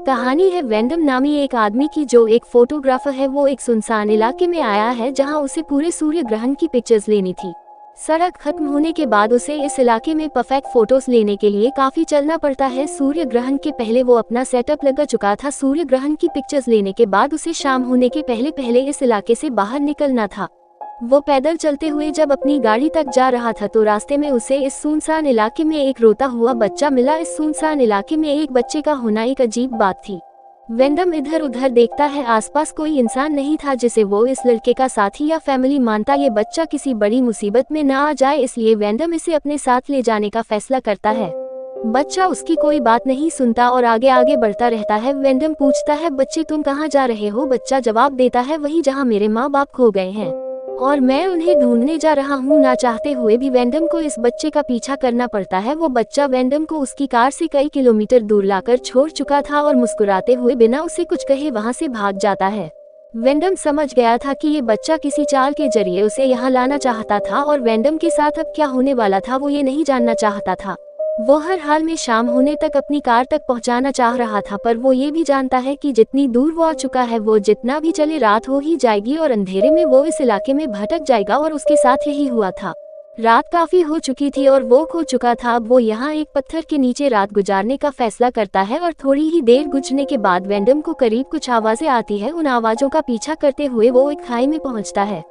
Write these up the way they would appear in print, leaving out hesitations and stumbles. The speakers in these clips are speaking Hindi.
कहानी है वैंडम नामी एक आदमी की जो एक फोटोग्राफर है। वो एक सुनसान इलाके में आया है जहां उसे पूरे सूर्य ग्रहण की पिक्चर्स लेनी थी। सड़क खत्म होने के बाद उसे इस इलाके में परफेक्ट फोटोज लेने के लिए काफी चलना पड़ता है। सूर्य ग्रहण के पहले वो अपना सेटअप लगा चुका था। सूर्य ग्रहण की पिक्चर्स लेने के बाद उसे शाम होने के पहले पहले इस इलाके से बाहर निकलना था। वो पैदल चलते हुए जब अपनी गाड़ी तक जा रहा था तो रास्ते में उसे इस सुनसान इलाके में एक रोता हुआ बच्चा मिला। इस सुनसान इलाके में एक बच्चे का होना एक अजीब बात थी। वैंडम इधर उधर देखता है, आसपास कोई इंसान नहीं था जिसे वो इस लड़के का साथी या फैमिली मानता। ये बच्चा किसी बड़ी मुसीबत में न आ जाए इसलिए वैंडम इसे अपने साथ ले जाने का फैसला करता है। बच्चा उसकी कोई बात नहीं सुनता और आगे आगे बढ़ता रहता है। वैंडम पूछता है, बच्चे तुम कहाँ जा रहे हो? बच्चा जवाब देता है, वहीं जहाँ मेरे माँ बाप खो गए हैं और मैं उन्हें ढूंढने जा रहा हूँ। ना चाहते हुए भी वैंडम को इस बच्चे का पीछा करना पड़ता है। वो बच्चा वैंडम को उसकी कार से कई किलोमीटर दूर लाकर छोड़ चुका था और मुस्कुराते हुए बिना उसे कुछ कहे वहाँ से भाग जाता है। वैंडम समझ गया था कि ये बच्चा किसी चाल के जरिए उसे यहाँ लाना चाहता था और वैंडम के साथ अब क्या होने वाला था वो ये नहीं जानना चाहता था। वो हर हाल में शाम होने तक अपनी कार तक पहुंचाना चाह रहा था, पर वो ये भी जानता है कि जितनी दूर वो आ चुका है वो जितना भी चले रात हो ही जाएगी और अंधेरे में वो इस इलाके में भटक जाएगा। और उसके साथ यही हुआ था। रात काफी हो चुकी थी और वो खो चुका था। अब वो यहाँ एक पत्थर के नीचे रात गुजारने का फैसला करता है और थोड़ी ही देर गुजरने के बाद वैंडम को करीब कुछ आवाजें आती है। उन आवाजों का पीछा करते हुए वो एक खाई में पहुँचता है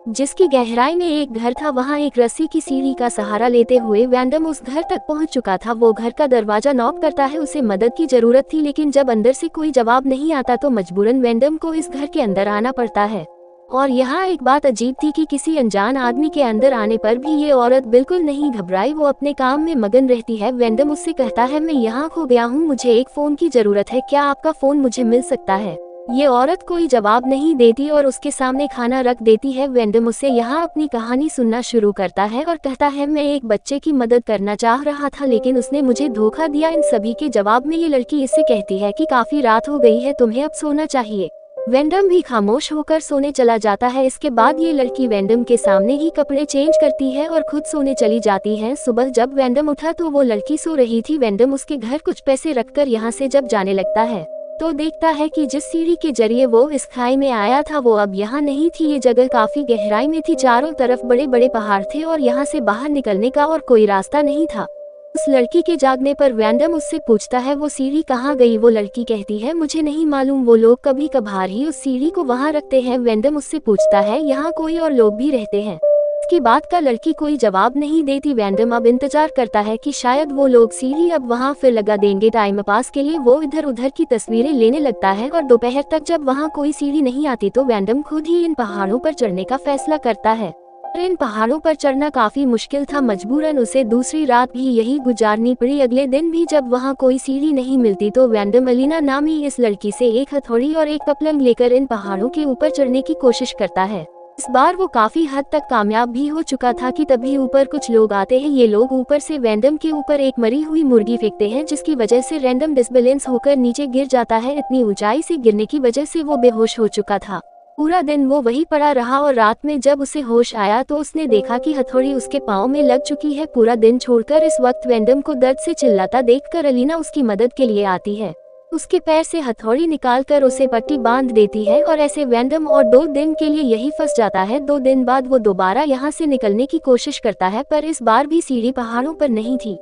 जिसकी गहराई में एक घर था। वहाँ एक रस्सी की सीढ़ी का सहारा लेते हुए वैंडम उस घर तक पहुँच चुका था। वो घर का दरवाजा नॉक करता है, उसे मदद की जरूरत थी, लेकिन जब अंदर से कोई जवाब नहीं आता तो मजबूरन वैंडम को इस घर के अंदर आना पड़ता है। और यहाँ एक बात अजीब थी कि किसी अनजान आदमी के अंदर आने पर भी ये औरत बिल्कुल नहीं घबराई। वो अपने काम में मगन रहती है। वैंडम उससे कहता है, मैं यहाँ खो गया हूँ, मुझे एक फोन की जरूरत है, क्या आपका फोन मुझे मिल सकता है? ये औरत कोई जवाब नहीं देती और उसके सामने खाना रख देती है। वैंडम उससे यहाँ अपनी कहानी सुनना शुरू करता है और कहता है, मैं एक बच्चे की मदद करना चाह रहा था लेकिन उसने मुझे धोखा दिया। इन सभी के जवाब में ये लड़की इससे कहती है कि काफी रात हो गई है, तुम्हें अब सोना चाहिए। वैंडम भी खामोश होकर सोने चला जाता है। इसके बाद ये लड़की वैंडम के सामने ही कपड़े चेंज करती है और खुद सोने चली जाती है। सुबह जब वैंडम उठा तो वो लड़की सो रही थी। वैंडम उसके घर कुछ पैसे रखकर यहाँ से जब जाने लगता है तो देखता है कि जिस सीढ़ी के जरिए वो इस खाई में आया था वो अब यहाँ नहीं थी। ये जगह काफी गहराई में थी, चारों तरफ बड़े बड़े पहाड़ थे और यहाँ से बाहर निकलने का और कोई रास्ता नहीं था। उस लड़की के जागने पर वैंडम उससे पूछता है, वो सीढ़ी कहाँ गई? वो लड़की कहती है, मुझे नहीं मालूम, वो लोग कभी कभार ही उस सीढ़ी को वहाँ रखते हैं। वैंडम उससे पूछता है, यहाँ कोई और लोग भी रहते हैं? इसकी बात का लड़की कोई जवाब नहीं देती। वैंडम अब इंतजार करता है कि शायद वो लोग सीढ़ी अब वहाँ फिर लगा देंगे। टाइम पास के लिए वो इधर उधर की तस्वीरें लेने लगता है और दोपहर तक जब वहाँ कोई सीढ़ी नहीं आती तो वैंडम खुद ही इन पहाड़ों पर चढ़ने का फैसला करता है। पर इन पहाड़ों पर चढ़ना काफी मुश्किल था, मजबूरन उसे दूसरी रात भी यही गुजारनी पड़ी। अगले दिन भी जब वहाँ कोई सीढ़ी नहीं मिलती तो वैंडम अलीना नामी इस लड़की से एक हथौड़ी और एक कपलंग लेकर इन पहाड़ों के ऊपर चढ़ने की कोशिश करता है। इस बार वो काफी हद तक कामयाब भी हो चुका था कि तभी ऊपर कुछ लोग आते हैं। ये लोग ऊपर से वैंडम के ऊपर एक मरी हुई मुर्गी फेंकते हैं जिसकी वजह से रैंडम डिसबैलेंस होकर नीचे गिर जाता है। इतनी ऊंचाई से गिरने की वजह से वो बेहोश हो चुका था। पूरा दिन वो वहीं पड़ा रहा और रात में जब उसे होश आया तो उसने देखा कि हथौड़ी उसके पाँव में लग चुकी है। पूरा दिन छोड़कर इस वक्त वैंडम को दर्द से चिल्लाता देखकर अलीना उसकी मदद के लिए आती है। उसके पैर से हथौड़ी निकालकर उसे पट्टी बांध देती है और ऐसे वैंडम और 2 दिन के लिए यही फंस जाता है। 2 दिन बाद वो दोबारा यहाँ से निकलने की कोशिश करता है पर इस बार भी सीढ़ी पहाड़ों पर नहीं थी।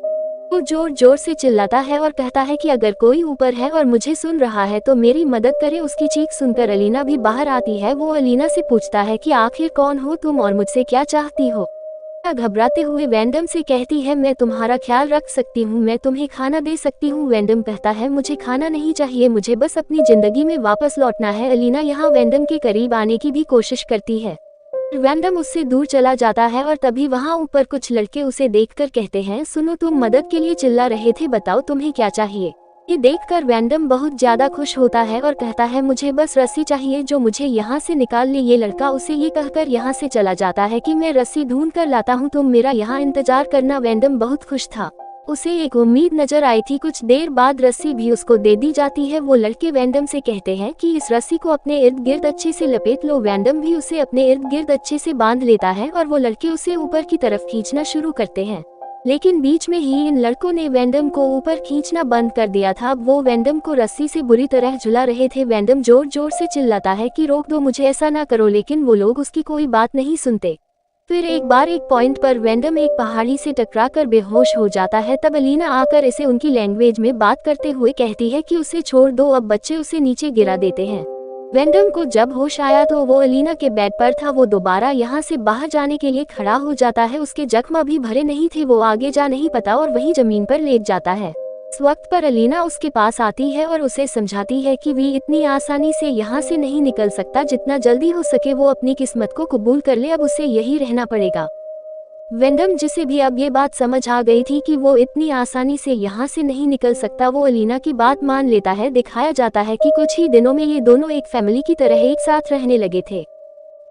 वो जोर जोर से चिल्लाता है और कहता है कि अगर कोई ऊपर है और मुझे सुन रहा है तो मेरी मदद करे। उसकी चीख सुनकर अलीना भी बाहर आती है। वो अलीना से पूछता है कि आखिर कौन हो तुम और मुझसे क्या चाहती हो? घबराते हुए वैंडम से कहती है, मैं तुम्हारा ख्याल रख सकती हूँ, मैं तुम्हें खाना दे सकती हूँ। वैंडम कहता है, मुझे खाना नहीं चाहिए, मुझे बस अपनी जिंदगी में वापस लौटना है। अलीना यहाँ वैंडम के करीब आने की भी कोशिश करती है। वैंडम उससे दूर चला जाता है और तभी वहाँ ऊपर कुछ लड़के उसे देखकर कहते हैं, सुनो तुम मदद के लिए चिल्ला रहे थे, बताओ तुम्हें क्या चाहिए? ये देखकर वैंडम बहुत ज्यादा खुश होता है और कहता है, मुझे बस रस्सी चाहिए जो मुझे यहाँ से निकाल ले। ये लड़का उसे ये कहकर यहाँ से चला जाता है कि मैं रस्सी ढूंढ कर लाता हूँ, तुम मेरा यहाँ इंतजार करना। वैंडम बहुत खुश था, उसे एक उम्मीद नजर आई थी। कुछ देर बाद रस्सी भी उसको दे दी जाती है। वो लड़के वैंडम से कहते हैं कि इस रस्सी को अपने इर्द गिर्द अच्छे से लपेट लो। वैंडम भी उसे अपने इर्द गिर्द अच्छे से बांध लेता है और वो लड़के उसे ऊपर की तरफ खींचना शुरू करते हैं। लेकिन बीच में ही इन लड़कों ने वैंडम को ऊपर खींचना बंद कर दिया था। अब वो वैंडम को रस्सी से बुरी तरह झुला रहे थे। वैंडम जोर जोर से चिल्लाता है कि रोक दो मुझे, ऐसा ना करो, लेकिन वो लोग उसकी कोई बात नहीं सुनते। फिर एक बार एक पॉइंट पर वैंडम एक पहाड़ी से टकराकर बेहोश हो जाता है। तब अलीना आकर इसे उनकी लैंग्वेज में बात करते हुए कहती है कि उसे छोड़ दो। अब बच्चे उसे नीचे गिरा देते हैं। वैंडम को जब होश आया तो वो अलीना के बेड पर था। वो दोबारा यहाँ से बाहर जाने के लिए खड़ा हो जाता है। उसके जख्म अभी भरे नहीं थे, वो आगे जा नहीं पाता और वहीं जमीन पर लेट जाता है। इस वक्त पर अलीना उसके पास आती है और उसे समझाती है कि वी इतनी आसानी से यहाँ से नहीं निकल सकता। जितना जल्दी हो सके वो अपनी किस्मत को कबूल कर ले, अब उसे यही रहना पड़ेगा। वैंडम, जिसे भी अब ये बात समझ आ गई थी कि वो इतनी आसानी से यहाँ से नहीं निकल सकता, वो अलीना की बात मान लेता है। दिखाया जाता है कि कुछ ही दिनों में ये दोनों एक फैमिली की तरह एक साथ रहने लगे थे।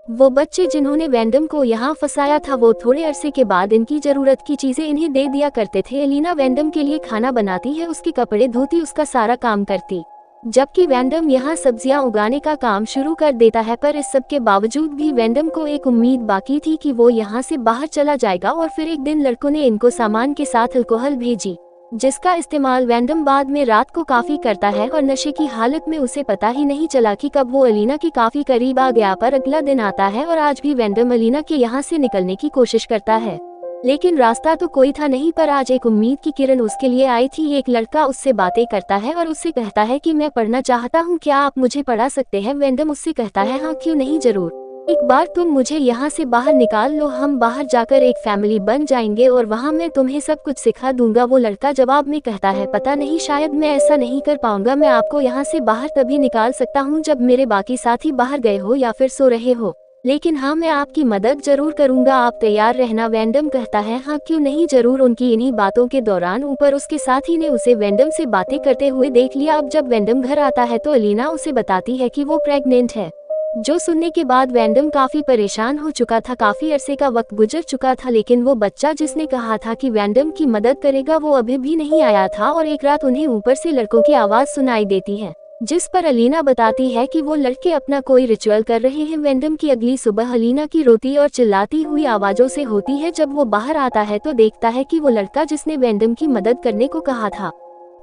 वो बच्चे जिन्होंने वैंडम को यहाँ फंसाया था, वो थोड़े अरसे के बाद इनकी जरूरत की चीजें इन्हें दे दिया करते थे। अलीना वैंडम के लिए खाना बनाती है, उसके कपड़े धोती, उसका सारा काम करती, जबकि वैंडम यहाँ सब्जियां उगाने का काम शुरू कर देता है। पर इस सब के बावजूद भी वैंडम को एक उम्मीद बाकी थी कि वो यहाँ से बाहर चला जाएगा। और फिर एक दिन लड़कों ने इनको सामान के साथ अल्कोहल भेजी, जिसका इस्तेमाल वैंडम बाद में रात को काफी करता है और नशे की हालत में उसे पता ही नहीं चला कि कब वो अलीना की काफी करीब आ गया। पर अगला दिन आता है और आज भी वैंडम अलीना के यहाँ से निकलने की कोशिश करता है, लेकिन रास्ता तो कोई था नहीं। पर आज एक उम्मीद की किरण उसके लिए आई थी। एक लड़का उससे बातें करता है और उससे कहता है कि मैं पढ़ना चाहता हूँ, क्या आप मुझे पढ़ा सकते हैं? वैंडम उससे कहता है हाँ क्यों नहीं, जरूर, एक बार तुम मुझे यहाँ से बाहर निकाल लो, हम बाहर जाकर एक फैमिली बन जाएंगे और वहाँ मैं तुम्हें सब कुछ सिखा दूंगा। वो लड़का जवाब में कहता है पता नहीं, शायद मैं ऐसा नहीं कर पाऊंगा। मैं आपको यहाँ से बाहर तभी निकाल सकता हूँ जब मेरे बाकी साथी बाहर गए हो या फिर सो रहे हो, लेकिन हाँ मैं आपकी मदद जरूर करूंगा, आप तैयार रहना। वैंडम कहता है हाँ क्यों नहीं, जरूर। उनकी इन्हीं बातों के दौरान ऊपर उसके साथी ने उसे वैंडम से बातें करते हुए देख लिया। अब जब वैंडम घर आता है तो अलीना उसे बताती है कि वो प्रेग्नेंट है, जो सुनने के बाद वैंडम काफी परेशान हो चुका था। काफी अरसे का वक्त गुजर चुका था, लेकिन वो बच्चा जिसने कहा था कि वैंडम की मदद करेगा वो अभी भी नहीं आया था। और एक रात उन्हें ऊपर से लड़कों की आवाज सुनाई देती है, जिस पर अलीना बताती है कि वो लड़के अपना कोई रिचुअल कर रहे हैं। वैंडम की अगली सुबह अलीना की रोती और चिल्लाती हुई आवाजों से होती है। जब वो बाहर आता है तो देखता है कि वो लड़का जिसने वैंडम की मदद करने को कहा था,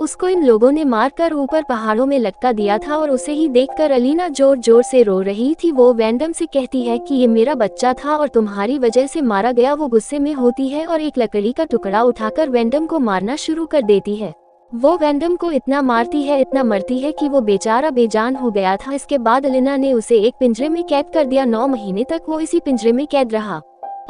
उसको इन लोगों ने मारकर ऊपर पहाड़ों में लटका दिया था। और उसे ही देखकर अलीना जोर जोर से रो रही थी। वो वैंडम से कहती है कि ये मेरा बच्चा था और तुम्हारी वजह से मारा गया। वो गुस्से में होती है और एक लकड़ी का टुकड़ा उठाकर वैंडम को मारना शुरू कर देती है। वो वैंडम को इतना मारती है, इतना मरती है कि वो बेचारा बेजान हो गया था। इसके बाद अलीना ने उसे एक पिंजरे में कैद कर दिया। 9 महीने तक वो इसी पिंजरे में कैद रहा।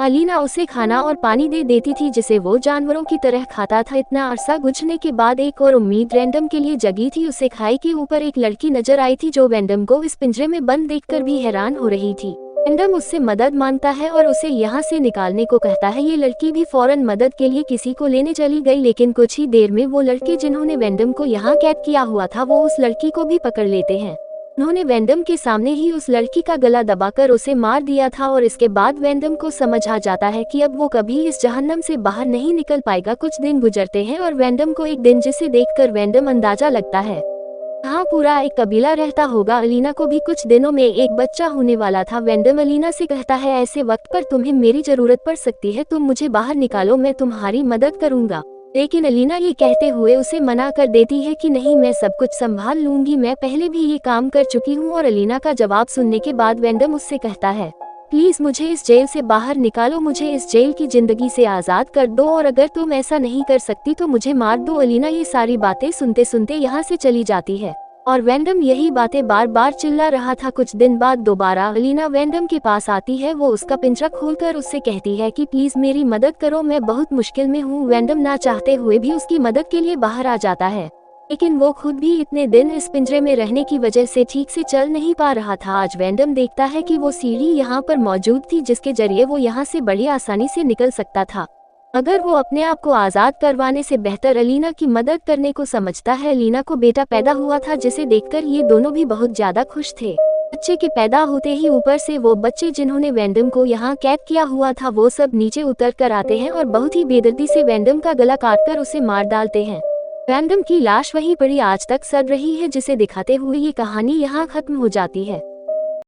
अलीना उसे खाना और पानी दे देती थी, जिसे वो जानवरों की तरह खाता था। इतना अरसा गुजरने के बाद एक और उम्मीद वैंडम के लिए जगी थी। उसे खाई के ऊपर एक लड़की नजर आई थी, जो वैंडम को इस पिंजरे में बंद देखकर भी हैरान हो रही थी। वैंडम उससे मदद मांगता है और उसे यहाँ से निकालने को कहता है। ये लड़की भी फौरन मदद के लिए किसी को लेने चली गई, लेकिन कुछ ही देर में वो लड़के जिन्होंने वैंडम को यहाँ कैद किया हुआ था, वो उस लड़की को भी पकड़ लेते हैं। उन्होंने वैंडम के सामने ही उस लड़की का गला दबाकर उसे मार दिया था। और इसके बाद वैंडम को समझ आ जाता है कि अब वो कभी इस जहन्नम से बाहर नहीं निकल पाएगा। कुछ दिन गुजरते हैं और वैंडम को एक दिन जिसे देखकर वैंडम अंदाजा लगता है हाँ पूरा एक कबीला रहता होगा। अलीना को भी कुछ दिनों में एक बच्चा होने वाला था। वैंडम अलीना से कहता है ऐसे वक्त पर तुम्हें मेरी जरूरत पड़ सकती है, तुम मुझे बाहर निकालो, मैं तुम्हारी मदद करूंगा। लेकिन अलीना ये कहते हुए उसे मना कर देती है कि नहीं, मैं सब कुछ संभाल लूंगी, मैं पहले भी ये काम कर चुकी हूँ। और अलीना का जवाब सुनने के बाद वैंडम उससे कहता है प्लीज मुझे इस जेल से बाहर निकालो, मुझे इस जेल की जिंदगी से आजाद कर दो, और अगर तुम ऐसा नहीं कर सकती तो मुझे मार दो। अलीना ये सारी बातें सुनते सुनते यहाँ से चली जाती है और वैंडम यही बातें बार बार चिल्ला रहा था। कुछ दिन बाद दोबारा अलीना वैंडम के पास आती है। वो उसका पिंजरा खोलकर उससे कहती है कि प्लीज मेरी मदद करो, मैं बहुत मुश्किल में हूँ। वैंडम ना चाहते हुए भी उसकी मदद के लिए बाहर आ जाता है, लेकिन वो खुद भी इतने दिन इस पिंजरे में रहने की वजह से ठीक से चल नहीं पा रहा था। आज वैंडम देखता है कि वो सीढ़ी यहाँ पर मौजूद थी, जिसके जरिए वो यहाँ से बड़ी आसानी से निकल सकता था। अगर वो अपने आप को आजाद करवाने से बेहतर अलीना की मदद करने को समझता है। अलीना को बेटा पैदा हुआ था, जिसे देखकर ये दोनों भी बहुत ज्यादा खुश थे। बच्चे के पैदा होते ही ऊपर से वो बच्चे जिन्होंने वैंडम को यहाँ कैद किया हुआ था, वो सब नीचे उतर कर आते हैं और बहुत ही बेदर्दी से वैंडम का गला काटकर उसे मार डालते हैं। वैंडम की लाश वहीं पड़ी आज तक सड़ रही है, जिसे दिखाते हुए ये कहानी यहाँ खत्म हो जाती है।